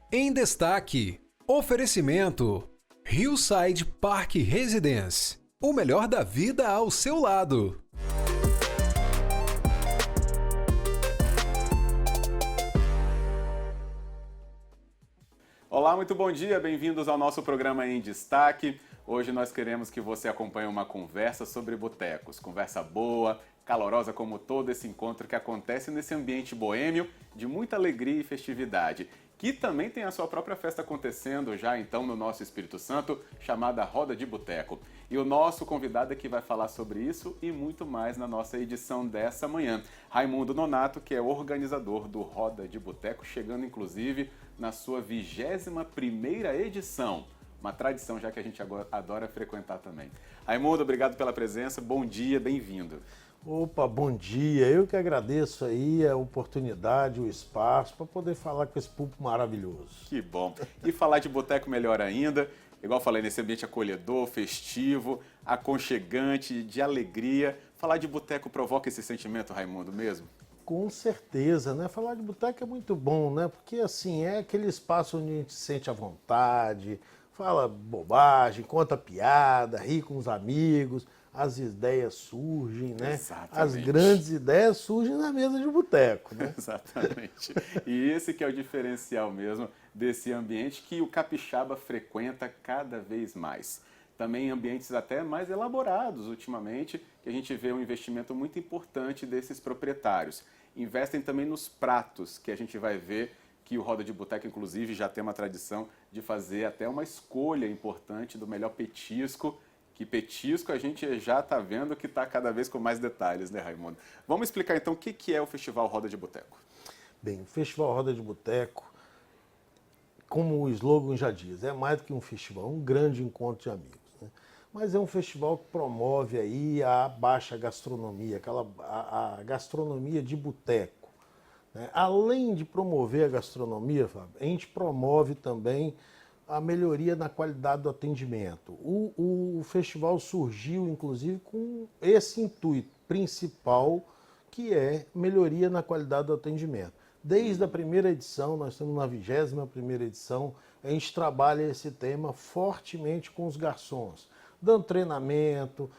Em destaque, oferecimento Hillside Park Residence, o melhor da vida ao seu lado. Olá, muito bom dia, bem-vindos ao nosso programa Em Destaque. Hoje nós queremos que você acompanhe uma conversa sobre botecos, conversa boa, calorosa como todo esse encontro que acontece nesse ambiente boêmio de muita alegria e festividade, que também tem a sua própria festa acontecendo já então no nosso Espírito Santo, chamada Roda de Boteco. E o nosso convidado aqui vai falar sobre isso e muito mais na nossa edição dessa manhã. Raimundo Nonato, que é organizador do Roda de Boteco, chegando inclusive na sua 21ª edição. Uma tradição já que a gente adora frequentar também. Raimundo, obrigado pela presença, bom dia, bem-vindo. Opa, bom dia. Eu que agradeço aí a oportunidade, o espaço para poder falar com esse público maravilhoso. Que bom. E falar de boteco melhor ainda, igual falei, nesse ambiente acolhedor, festivo, aconchegante, de alegria. Falar de boteco provoca esse sentimento, Raimundo, mesmo? Com certeza, né? Falar de boteco é muito bom, né? Porque assim, é aquele espaço onde a gente se sente à vontade, fala bobagem, conta piada, ri com os amigos, as ideias surgem, né? Exatamente. As grandes ideias surgem na mesa de boteco, né? Exatamente. E esse que é o diferencial mesmo desse ambiente que o capixaba frequenta cada vez mais. Também em ambientes até mais elaborados ultimamente, que a gente vê um investimento muito importante desses proprietários. Investem também nos pratos, que a gente vai ver que o Roda de Boteco, inclusive, já tem uma tradição de fazer até uma escolha importante do melhor petisco, que petisco a gente já está vendo que está cada vez com mais detalhes, né, Raimundo? Vamos explicar então o que é o Festival Roda de Boteco. Bem, o Festival Roda de Boteco, como o slogan já diz, é mais do que um festival, um grande encontro de amigos, né? Mas é um festival que promove aí a baixa gastronomia, a gastronomia de boteco, né? Além de promover a gastronomia, Fábio, a gente promove também a melhoria na qualidade do atendimento. O festival surgiu, inclusive, com esse intuito principal, que é melhoria na qualidade do atendimento. Desde a primeira edição, nós estamos na 21ª edição, a gente trabalha esse tema fortemente com os garçons, dando treinamento,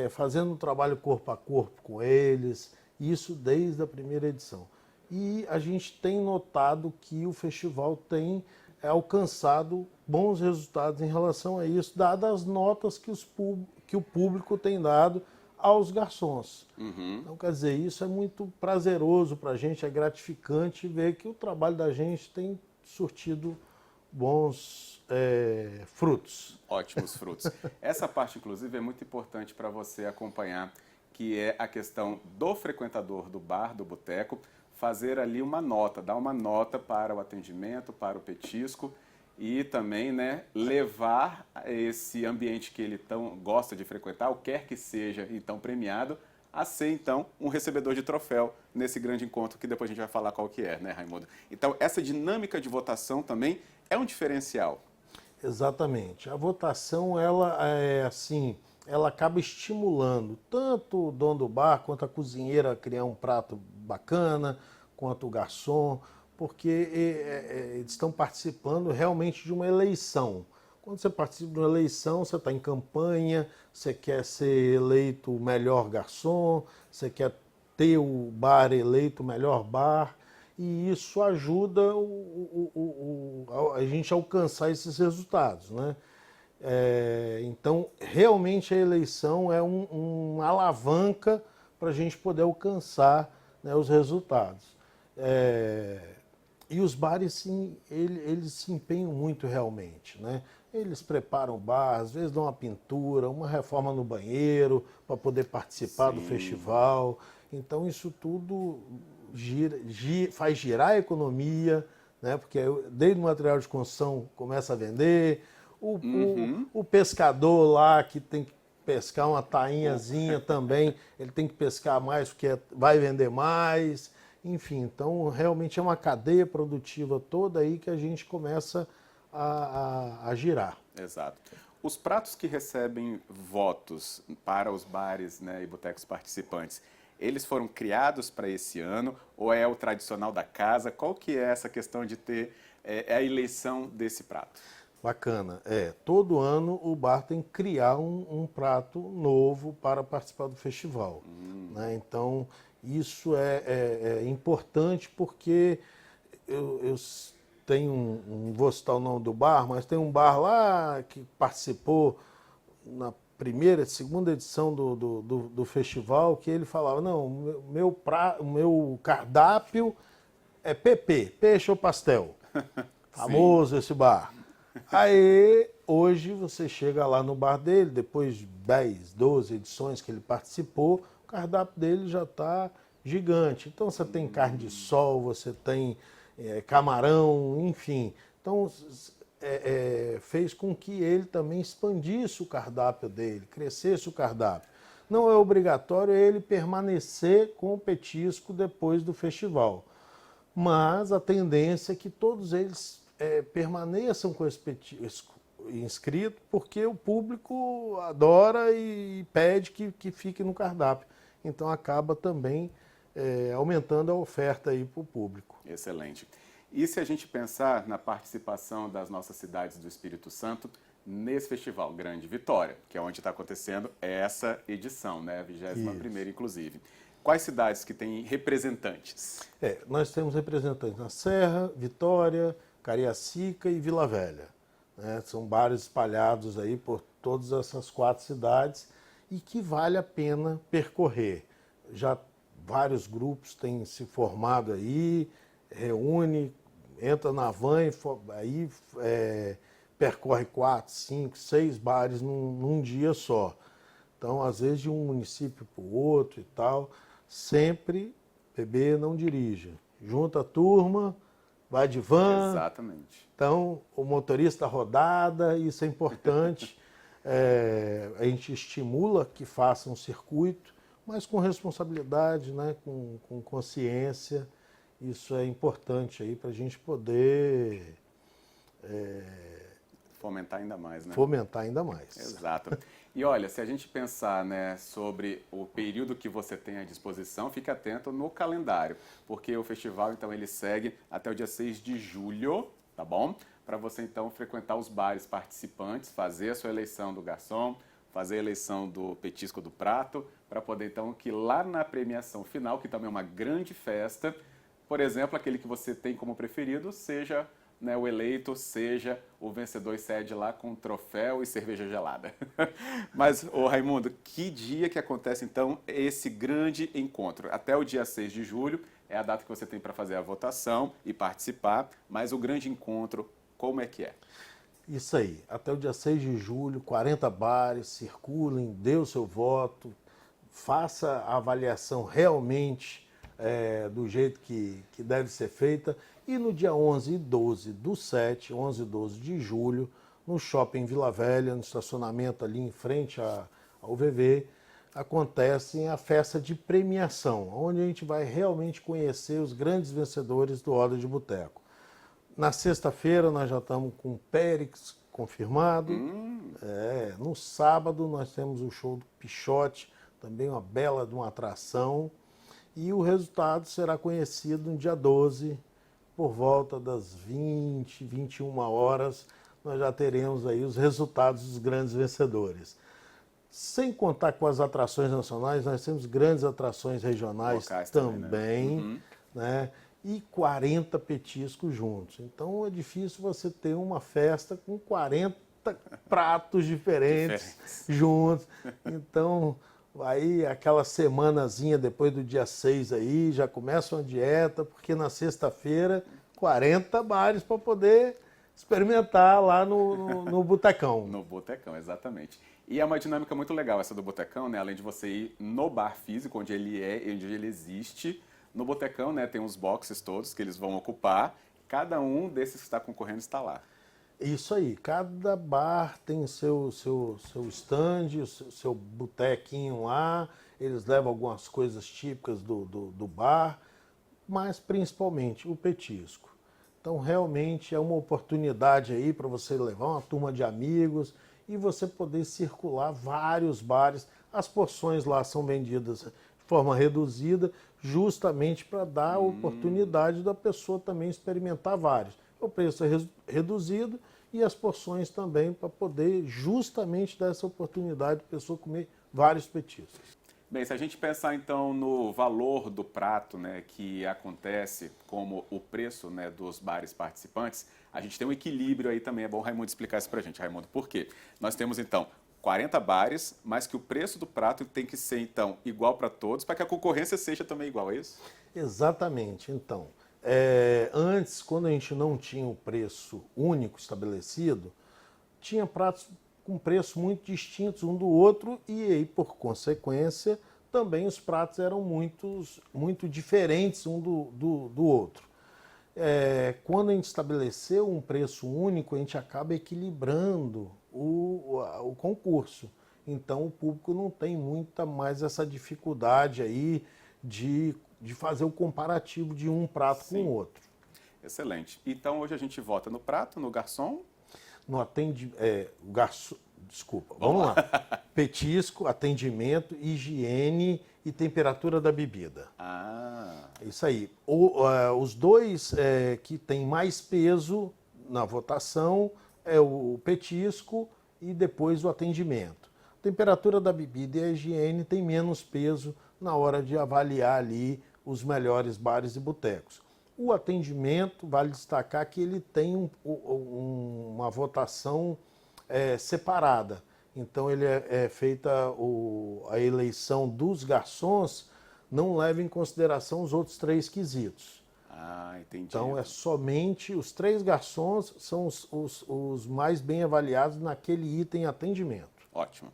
fazendo um trabalho corpo a corpo com eles, isso desde a primeira edição. E a gente tem notado que o festival tem alcançado bons resultados em relação a isso, dadas as notas que o público tem dado aos garçons. Então, quer dizer, isso é muito prazeroso para a gente, é gratificante ver que o trabalho da gente tem surtido bons frutos. Ótimos frutos. Essa parte, inclusive, é muito importante para você acompanhar, que é a questão do frequentador do bar, do boteco, fazer ali uma nota, dar uma nota para o atendimento, para o petisco e também, né, levar esse ambiente que ele tão gosta de frequentar, ou quer que seja então premiado, a ser então um recebedor de troféu nesse grande encontro que depois a gente vai falar qual que é, né, Raimundo? Então essa dinâmica de votação também é um diferencial. Exatamente. A votação, ela ela acaba estimulando tanto o dono do bar quanto a cozinheira a criar um prato bacana, quanto o garçom, porque eles estão participando realmente de uma eleição. Quando você participa de uma eleição, você está em campanha, você quer ser eleito o melhor garçom, você quer ter o bar eleito o melhor bar, e isso ajuda a gente a alcançar esses resultados, né? Então, realmente a eleição é uma alavanca para a gente poder alcançar, né, os resultados. E os bares, sim, eles se empenham muito realmente, né? Eles preparam o bar, às vezes dão uma pintura, uma reforma no banheiro para poder participar do festival. Então, isso tudo faz girar a economia, né? Porque desde o material de construção começa a vender, o pescador lá que tem que pescar uma tainhazinha também, ele tem que pescar mais porque vai vender mais. Enfim, então realmente é uma cadeia produtiva toda aí que a gente começa a girar. Exato. Os pratos que recebem votos para os bares, né, e botecos participantes, eles foram criados para esse ano ou é o tradicional da casa? Qual que é essa questão de ter é a eleição desse prato? Bacana. Todo ano o bar tem que criar um prato novo para participar do festival. Né? Então, isso é importante porque eu tenho, não vou citar o nome do bar, mas tem um bar lá que participou na primeira, segunda edição do festival, que ele falava, não, o meu cardápio é PP, peixe ou pastel. Famoso esse bar. Aí, hoje, você chega lá no bar dele, depois de 10, 12 edições que ele participou, o cardápio dele já está gigante. Então, você tem carne de sol, você tem camarão, enfim. Então, fez com que ele também expandisse o cardápio dele, crescesse o cardápio. Não é obrigatório ele permanecer com o petisco depois do festival, mas a tendência é que todos eles permaneçam com esse petisco inscrito, porque o público adora e pede que fique no cardápio. Então acaba também aumentando a oferta aí para o público. Excelente. E se a gente pensar na participação das nossas cidades do Espírito Santo nesse festival, Grande Vitória, que é onde está acontecendo essa edição, né? A 21ª, inclusive. Quais cidades que têm representantes? Nós temos representantes na Serra, Vitória, Cariacica e Vila Velha. Né? São bares espalhados aí por todas essas 4 cidades e que vale a pena percorrer. Já vários grupos têm se formado aí, reúne, entra na van e aí percorre 4, 5, 6 bares num dia só. Então, às vezes, de um município para o outro e tal, sempre beber não dirija. Junta a turma, vai de van. Exatamente. Então, o motorista rodada, isso é importante. A gente estimula que faça um circuito, mas com responsabilidade, né? com consciência. Isso é importante aí para a gente poder fomentar ainda mais, né? Fomentar ainda mais. Exato. E olha, se a gente pensar, né, sobre o período que você tem à disposição, fique atento no calendário, porque o festival, então, ele segue até o dia 6 de julho, tá bom? Para você, então, frequentar os bares participantes, fazer a sua eleição do garçom, fazer a eleição do petisco do prato, para poder, então, que lá na premiação final, que também é uma grande festa, por exemplo, aquele que você tem como preferido, seja, né, o eleito, seja o vencedor e sede lá com troféu e cerveja gelada. Mas, ô Raimundo, que dia que acontece, então, esse grande encontro? Até o dia 6 de julho é a data que você tem para fazer a votação e participar, mas o grande encontro, como é que é? Isso aí, até o dia 6 de julho, 40 bares, circulem, dê o seu voto, faça a avaliação realmente do jeito que deve ser feita. E no dia 11 e 12 do 7, 11 e 12 de julho, no Shopping Vila Velha, no estacionamento ali em frente ao VV, acontece a festa de premiação, onde a gente vai realmente conhecer os grandes vencedores do Roda de Boteco. Na sexta-feira nós já estamos com o Périx confirmado. No sábado nós temos o show do Pichote, também uma bela de uma atração. E o resultado será conhecido no dia 12, por volta das 20, 21 horas, nós já teremos aí os resultados dos grandes vencedores. Sem contar com as atrações nacionais, nós temos grandes atrações regionais locais também, né? E 40 petiscos juntos. Então é difícil você ter uma festa com 40 pratos diferentes juntos. Então, aí aquela semanazinha depois do dia 6 aí, já começa uma dieta, porque na sexta-feira, 40 bares para poder experimentar lá no Botecão. No Botecão, exatamente. E é uma dinâmica muito legal essa do Botecão, né? Além de você ir no bar físico, onde ele onde ele existe, no Botecão, né, tem os boxes todos que eles vão ocupar. Cada um desses que está concorrendo está lá. Isso aí, cada bar tem seu stand, o seu botequinho lá, eles levam algumas coisas típicas do bar, mas principalmente o petisco. Então realmente é uma oportunidade aí para você levar uma turma de amigos e você poder circular vários bares. As porções lá são vendidas de forma reduzida, justamente para dar a oportunidade da pessoa também experimentar vários. o preço é reduzido e as porções também, para poder justamente dar essa oportunidade de a pessoa comer vários petiscos. Bem, se a gente pensar então no valor do prato, né, que acontece como o preço, né, dos bares participantes, a gente tem um equilíbrio aí também. É bom o Raimundo explicar isso pra gente. Raimundo, por quê? Nós temos então 40 bares, mas que o preço do prato tem que ser então igual para todos, para que a concorrência seja também igual, é isso? Exatamente. Então, antes, quando a gente não tinha o preço único estabelecido, tinha pratos com preços muito distintos um do outro e aí, por consequência, também os pratos eram muito diferentes um do outro. Quando a gente estabeleceu um preço único, a gente acaba equilibrando o concurso. Então, o público não tem muita mais essa dificuldade aí de fazer o comparativo de um prato com o outro. Excelente. Então, hoje a gente vota no prato, no garçom. No garçom, desculpa, vamos lá. Petisco, atendimento, higiene e temperatura da bebida. Isso aí. Os dois que têm mais peso na votação é o petisco e depois o atendimento. A temperatura da bebida e a higiene tem menos peso na hora de avaliar ali os melhores bares e botecos. O atendimento, vale destacar que ele tem uma votação separada. Então, ele é feita a eleição dos garçons, não leva em consideração os outros 3 quesitos. Entendi. Então, é somente os 3 garçons são os mais bem avaliados naquele item atendimento. Ótimo.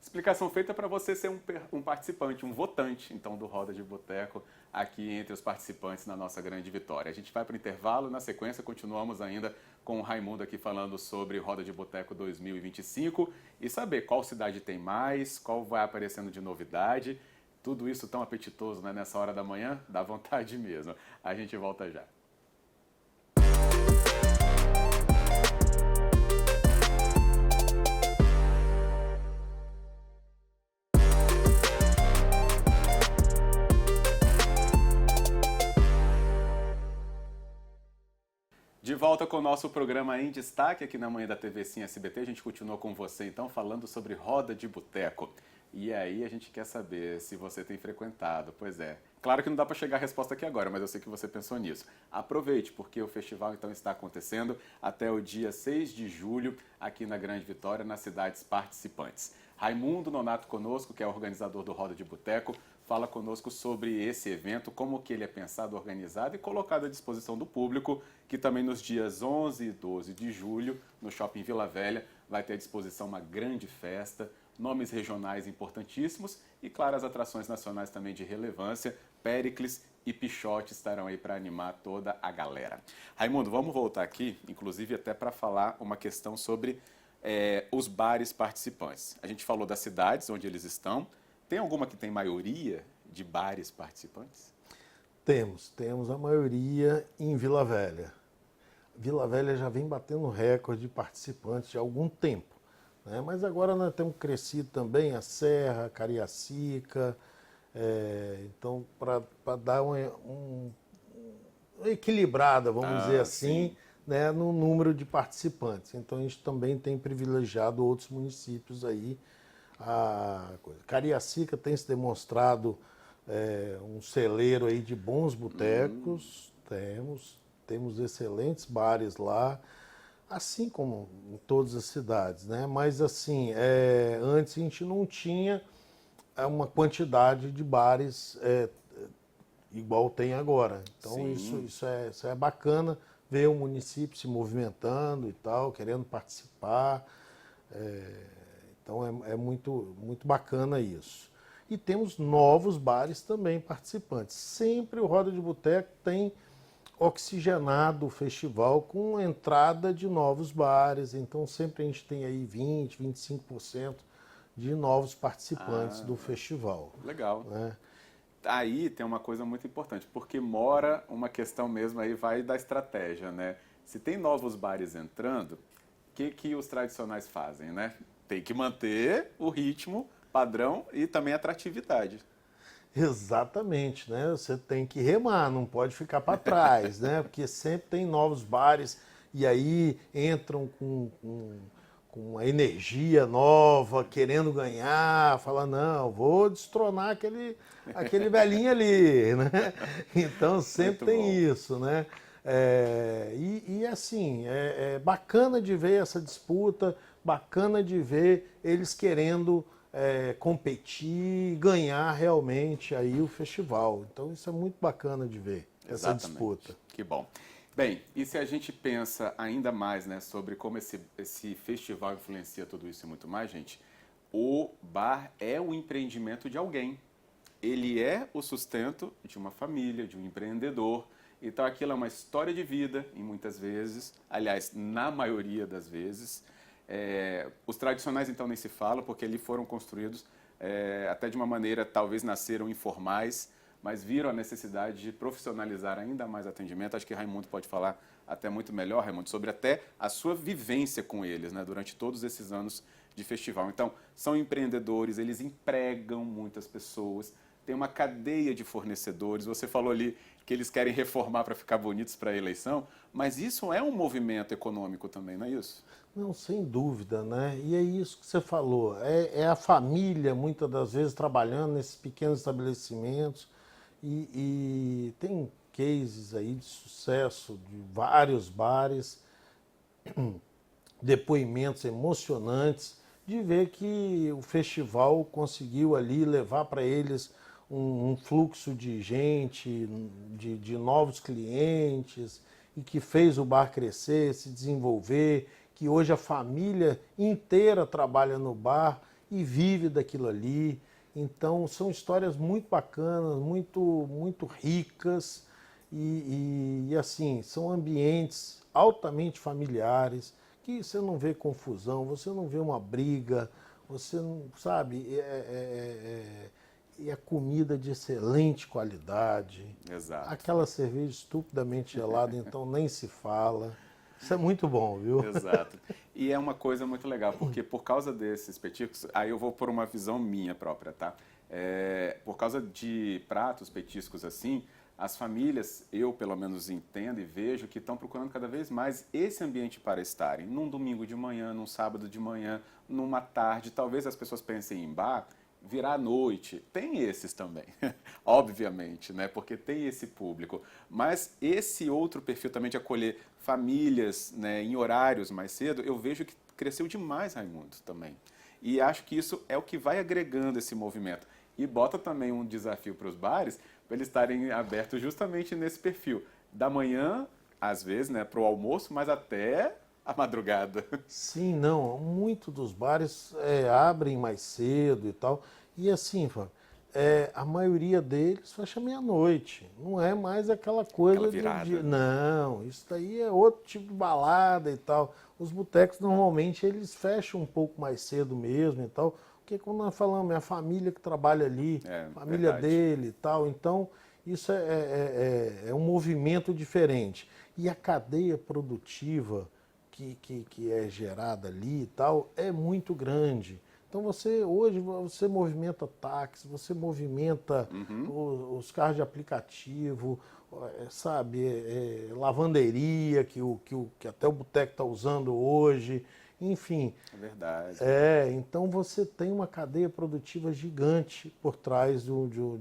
Explicação feita para você ser um participante, um votante, então, do Roda de Boteco, aqui entre os participantes na nossa grande vitória. A gente vai para o intervalo, na sequência continuamos ainda com o Raimundo aqui falando sobre Roda de Boteco 2025 e saber qual cidade tem mais, qual vai aparecendo de novidade. Tudo isso tão apetitoso, né, nessa hora da manhã, dá vontade mesmo. A gente volta já. De volta com o nosso programa Em Destaque aqui na manhã da TV Sim SBT. A gente continua com você então falando sobre Roda de Boteco. E aí a gente quer saber se você tem frequentado. Pois é. Claro que não dá para chegar a resposta aqui agora, mas eu sei que você pensou nisso. Aproveite, porque o festival então está acontecendo até o dia 6 de julho aqui na Grande Vitória, nas cidades participantes. Raimundo Nonato conosco, que é organizador do Roda de Boteco, fala conosco sobre esse evento, como que ele é pensado, organizado e colocado à disposição do público, que também nos dias 11 e 12 de julho, no Shopping Vila Velha, vai ter à disposição uma grande festa, nomes regionais importantíssimos e, claro, as atrações nacionais também de relevância. Péricles e Pichote estarão aí para animar toda a galera. Raimundo, vamos voltar aqui, inclusive até para falar uma questão sobre os bares participantes. A gente falou das cidades onde eles estão. Tem alguma que tem maioria de bares participantes? Temos a maioria em Vila Velha. Vila Velha já vem batendo recorde de participantes há algum tempo, né? Mas agora nós temos crescido também a Serra, Cariacica, então para dar uma equilibrada, vamos dizer assim, né, no número de participantes. Então a gente também tem privilegiado outros municípios aí. Cariacica tem se demonstrado um celeiro aí de bons botecos, temos excelentes bares lá, assim como em todas as cidades, né? Mas assim, antes a gente não tinha uma quantidade de bares igual tem agora. Então isso é bacana ver o município se movimentando e tal, querendo participar. Então é muito, muito bacana isso. E temos novos bares também participantes. Sempre o Roda de Boteco tem oxigenado o festival com entrada de novos bares. Então sempre a gente tem aí 20%, 25% de novos participantes do festival. Legal. Né? Aí tem uma coisa muito importante, porque mora uma questão mesmo aí, vai da estratégia, né? Se tem novos bares entrando, o que os tradicionais fazem, né? Tem que manter o ritmo, padrão e também a atratividade. Exatamente, né? Você tem que remar, não pode ficar para trás, né? Porque sempre tem novos bares e aí entram com uma energia nova, querendo ganhar, fala, não, vou destronar aquele velhinho ali, né? Então sempre Muito tem bom. isso, né? Assim, é bacana de ver essa disputa, bacana de ver eles querendo competir e ganhar realmente aí o festival. Então isso é muito bacana de ver, essa Exatamente. disputa. Que bom. Bem, e se a gente pensa ainda mais, né, sobre como esse festival influencia tudo isso e muito mais, gente, o bar é um empreendimento de alguém. Ele é o sustento de uma família, de um empreendedor. Então aquilo é uma história de vida, e muitas vezes, aliás, na maioria das vezes. Os tradicionais então nem se fala, porque eles foram construídos até de uma maneira, talvez nasceram informais, mas viram a necessidade de profissionalizar ainda mais o atendimento. Acho que Raimundo pode falar até muito melhor, Raimundo, sobre até a sua vivência com eles, né, durante todos esses anos de festival. Então, são empreendedores, eles empregam muitas pessoas, tem uma cadeia de fornecedores. Você falou ali que eles querem reformar para ficar bonitos para a eleição, mas isso é um movimento econômico também, não é isso? Não, sem dúvida, né? E é isso que você falou. É a família, muitas das vezes, trabalhando nesses pequenos estabelecimentos. E tem cases aí de sucesso de vários bares, depoimentos emocionantes de ver que o festival conseguiu ali levar para eles um fluxo de gente, de novos clientes, e que fez o bar crescer, se desenvolver, que hoje a família inteira trabalha no bar e vive daquilo ali. Então são histórias muito bacanas, muito ricas assim, são ambientes altamente familiares, que você não vê confusão, você não vê uma briga, você não sabe, e a comida de excelente qualidade. Exato. Aquela cerveja estupidamente gelada, então nem se fala. Isso é muito bom, viu? Exato. E é uma coisa muito legal, porque por causa desses petiscos, aí eu vou por uma visão minha própria, tá? Por causa de pratos, petiscos assim, as famílias, eu pelo menos entendo e vejo que estão procurando cada vez mais esse ambiente para estarem. Num domingo de manhã, num sábado de manhã, numa tarde. Talvez as pessoas pensem em bar, virar à noite. Tem esses também, obviamente, né? Porque tem esse público. Mas esse outro perfil também de acolher famílias, né, em horários mais cedo, eu vejo que cresceu demais, Raimundo, também. E acho que isso é o que vai agregando esse movimento. E bota também um desafio para os bares, para eles estarem abertos justamente nesse perfil. Da manhã, às vezes, né, para o almoço, mas até a madrugada. Sim, não. Muitos dos bares abrem mais cedo e tal. E assim, Fábio, a maioria deles fecha meia-noite. Não é mais aquela coisa Aquela do virada. dia. Não, isso daí é outro tipo de balada e tal. Os botecos normalmente eles fecham um pouco mais cedo mesmo e tal. Porque quando nós falamos, é a família que trabalha ali, família Verdade. dele e tal. Então, isso é um movimento diferente. E a cadeia produtiva que é gerada ali e tal, é muito grande. Então hoje você movimenta táxi, você movimenta os carros de aplicativo, sabe, lavanderia que até o boteco está usando hoje, enfim. É verdade. Então você tem uma cadeia produtiva gigante por trás de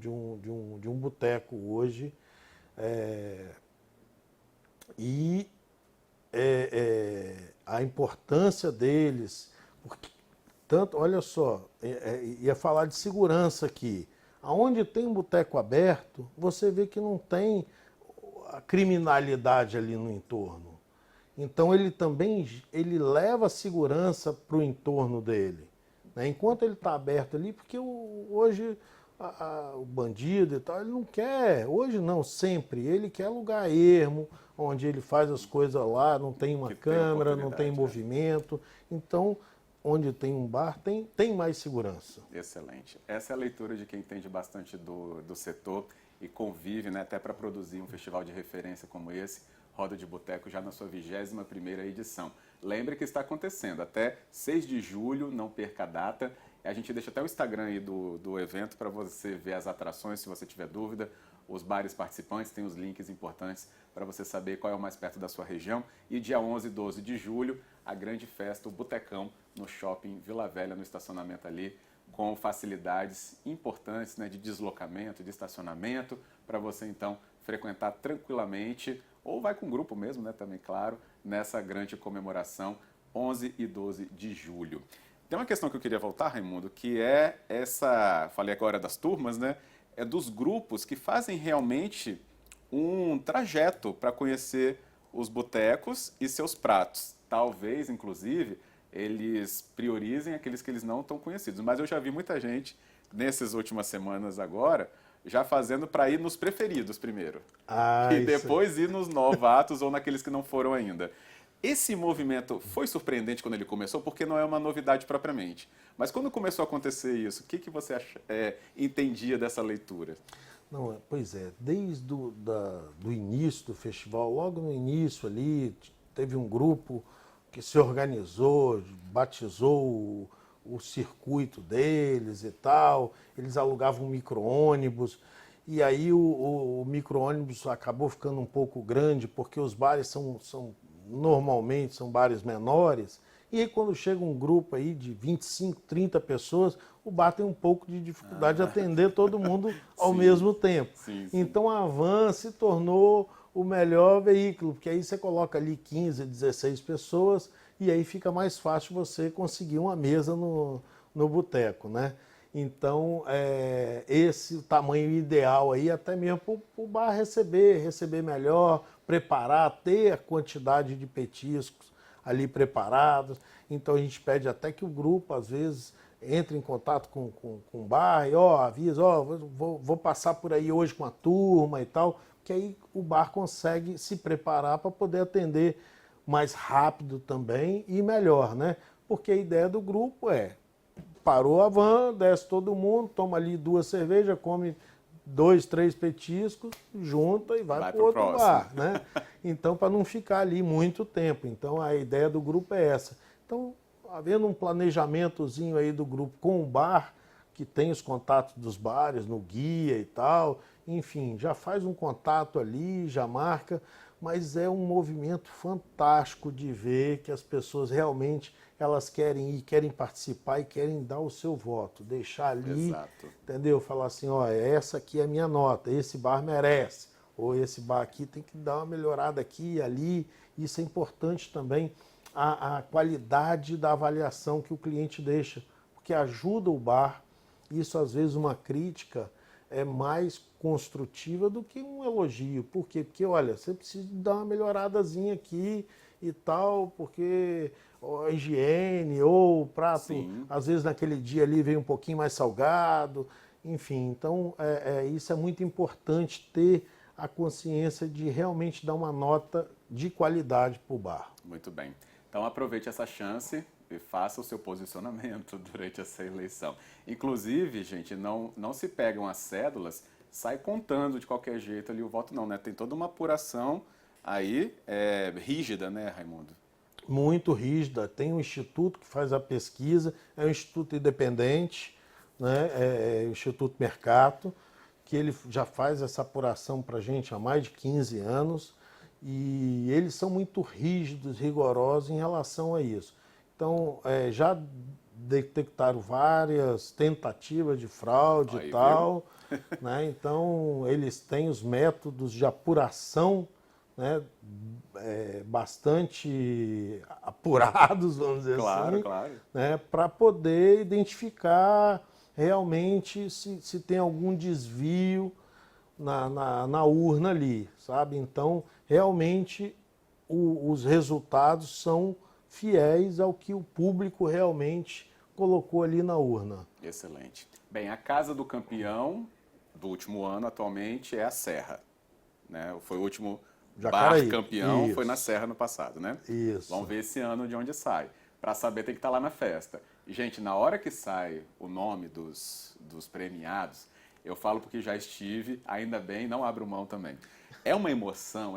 um boteco hoje. E a importância deles, porque tanto, olha só, ia falar de segurança aqui. Aonde tem um boteco aberto, você vê que não tem a criminalidade ali no entorno. Então ele também ele leva a segurança para o entorno dele, né? Enquanto ele está aberto ali, porque hoje o bandido e tal, ele não quer, hoje não, sempre, ele quer lugar ermo, onde ele faz as coisas lá, não tem uma Que tem câmera, não oportunidade, tem né? movimento. Então, onde tem um bar, tem mais segurança. Excelente. Essa é a leitura de quem entende bastante do setor e convive, né, até para produzir um festival de referência como esse, Roda de Boteco, já na sua 21ª edição. Lembre que está acontecendo até 6 de julho, não perca a data. A gente deixa até o Instagram aí do evento para você ver as atrações, se você tiver dúvida. os bares participantes, tem os links importantes para você saber qual é o mais perto da sua região. E dia 11 e 12 de julho, a grande festa, o Botecão, no Shopping Vila Velha, no estacionamento ali, com facilidades importantes, né, de deslocamento, de estacionamento, para você então frequentar tranquilamente, ou vai com um grupo mesmo, né, também, claro, nessa grande comemoração, 11 e 12 de julho. Tem uma questão que eu queria voltar, Raimundo, que é essa, falei agora das turmas, né, é dos grupos que fazem realmente um trajeto para conhecer os botecos e seus pratos. Talvez, inclusive, eles priorizem aqueles que eles não estão conhecidos. Mas eu já vi muita gente, nessas últimas semanas agora, já fazendo para ir nos preferidos primeiro. E depois ir nos novatos ou naqueles que não foram ainda. Esse movimento foi surpreendente quando ele começou, porque não é uma novidade propriamente. Mas quando começou a acontecer isso, o que você entendia dessa leitura? Não, pois é, desde do início do festival, logo no início ali, teve um grupo que se organizou, batizou o circuito deles e tal, eles alugavam um micro-ônibus, e aí o micro-ônibus acabou ficando um pouco grande, porque os bares normalmente são bares menores, e aí quando chega um grupo aí de 25, 30 pessoas, o bar tem um pouco de dificuldade de atender todo mundo ao mesmo tempo. Sim. Então a van se tornou o melhor veículo, porque aí você coloca ali 15, 16 pessoas e aí fica mais fácil você conseguir uma mesa no boteco, né? Então, esse tamanho ideal aí, até mesmo para o bar receber melhor, preparar, ter a quantidade de petiscos ali preparados. Então a gente pede até que o grupo, às vezes, entre em contato com o bar e avisa, vou passar por aí hoje com a turma e tal, que aí o bar consegue se preparar para poder atender mais rápido também e melhor, né? Porque a ideia do grupo parou a van, desce todo mundo, toma ali 2 cervejas, come 2, 3 petiscos, junta e vai para o outro bar, né? Então, para não ficar ali muito tempo. Então, a ideia do grupo é essa. Então, havendo um planejamentozinho aí do grupo com o bar, que tem os contatos dos bares no guia e tal, enfim, já faz um contato ali, já marca, mas é um movimento fantástico de ver que as pessoas realmente elas querem ir, querem participar e querem dar o seu voto, deixar ali, Exato. Entendeu? Falar assim, essa aqui é a minha nota, esse bar merece, ou esse bar aqui tem que dar uma melhorada aqui e ali. Isso é importante também, a qualidade da avaliação que o cliente deixa, porque ajuda o bar. Isso, às vezes, uma crítica é mais construtiva do que um elogio. Por quê? Porque, olha, você precisa dar uma melhoradazinha aqui e tal, porque a higiene ou o prato, Sim. às vezes naquele dia ali vem um pouquinho mais salgado, enfim. Então, isso é muito importante, ter a consciência de realmente dar uma nota de qualidade para o bar. Muito bem. Então aproveite essa chance e faça o seu posicionamento durante essa eleição. Inclusive, gente, não se pegam as cédulas, sai contando de qualquer jeito ali o voto não, né? Tem toda uma apuração aí rígida, né, Raimundo? Muito rígida. Tem um instituto que faz a pesquisa, é um instituto independente, né? É o Instituto Mercato, que ele já faz essa apuração para a gente há mais de 15 anos, e eles são muito rígidos, rigorosos em relação a isso. Então, já detectaram várias tentativas de fraude aí, e tal, né? Então, eles têm os métodos de apuração, né, bastante apurados, vamos dizer assim, Claro. né, para poder identificar realmente se tem algum desvio na urna ali, sabe? Então, realmente, os resultados são fiéis ao que o público realmente colocou ali na urna. Excelente. Bem, a casa do campeão do último ano, atualmente, é a Serra, né? Foi o último Jacaraí. bar campeão, Isso. foi na Serra no passado, né? Isso. Vamos ver esse ano de onde sai. Para saber, tem que estar lá na festa. E, gente, na hora que sai o nome dos premiados, eu falo porque já estive, ainda bem, não abro mão também. É uma emoção,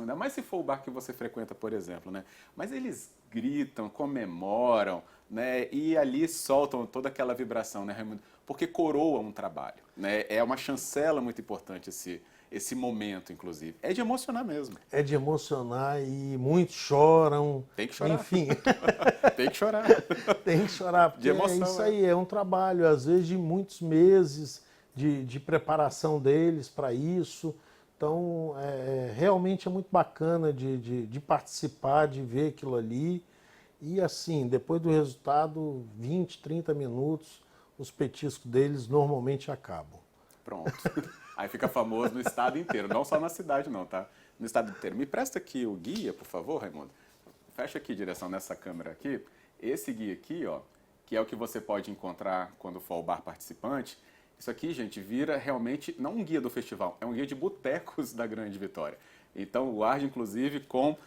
ainda mais se for o bar que você frequenta, por exemplo, né? Mas eles gritam, comemoram, né? E ali soltam toda aquela vibração, né, Raimundo? porque coroa um trabalho, né? É uma chancela muito importante esse momento, inclusive. É de emocionar mesmo. É de emocionar e muitos choram. Tem que chorar. Enfim. Tem que chorar. Tem que chorar, porque De emoção, é isso aí, é um trabalho, às vezes, de muitos meses de preparação deles para isso. Então, realmente é muito bacana de participar, de ver aquilo ali. E assim, depois do resultado, 20, 30 minutos, os petiscos deles normalmente acabam. Pronto. Aí fica famoso no estado inteiro, não só na cidade não, tá? No estado inteiro. Me presta aqui o guia, por favor, Raimundo. Fecha aqui, direção, nessa câmera aqui. Esse guia aqui, ó, que é o que você pode encontrar quando for ao bar participante. Isso aqui, gente, vira realmente, não um guia do festival, é um guia de botecos da Grande Vitória. Então, guarde, inclusive, com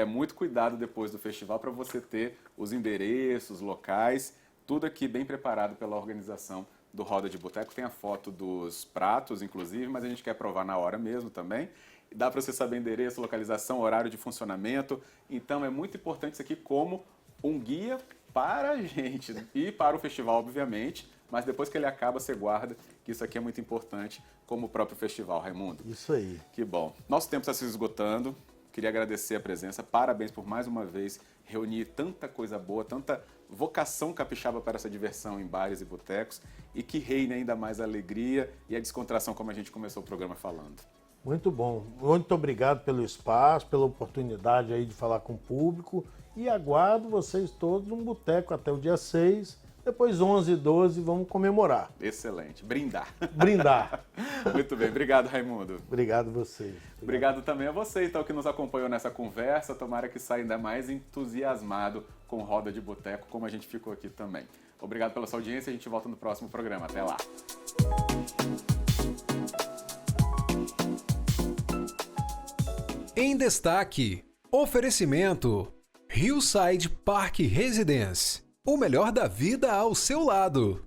muito cuidado depois do festival para você ter os endereços, locais, tudo aqui bem preparado pela organização do Roda de Boteco. Tem a foto dos pratos, inclusive, mas a gente quer provar na hora mesmo também. Dá para você saber endereço, localização, horário de funcionamento. Então, é muito importante isso aqui como um guia para a gente e para o festival, obviamente. Mas depois que ele acaba, você guarda, que isso aqui é muito importante, como o próprio festival, Raimundo. Isso aí. Que bom. Nosso tempo está se esgotando. Queria agradecer a presença. Parabéns por mais uma vez reunir tanta coisa boa, tanta vocação capixaba para essa diversão em bares e botecos e que reine ainda mais a alegria e a descontração, como a gente começou o programa falando. Muito bom. Muito obrigado pelo espaço, pela oportunidade aí de falar com o público e aguardo vocês todos num boteco até o dia 6. Depois 11 e 12 vamos comemorar. Excelente. Brindar. Brindar. Muito bem. Obrigado, Raimundo. Obrigado a vocês. Obrigado também a você, então, que nos acompanhou nessa conversa. Tomara que saia ainda mais entusiasmado com Roda de Boteco, como a gente ficou aqui também. Obrigado pela sua audiência. A gente volta no próximo programa. Até lá. Em destaque, oferecimento Hillside Park Residence. O melhor da vida ao seu lado.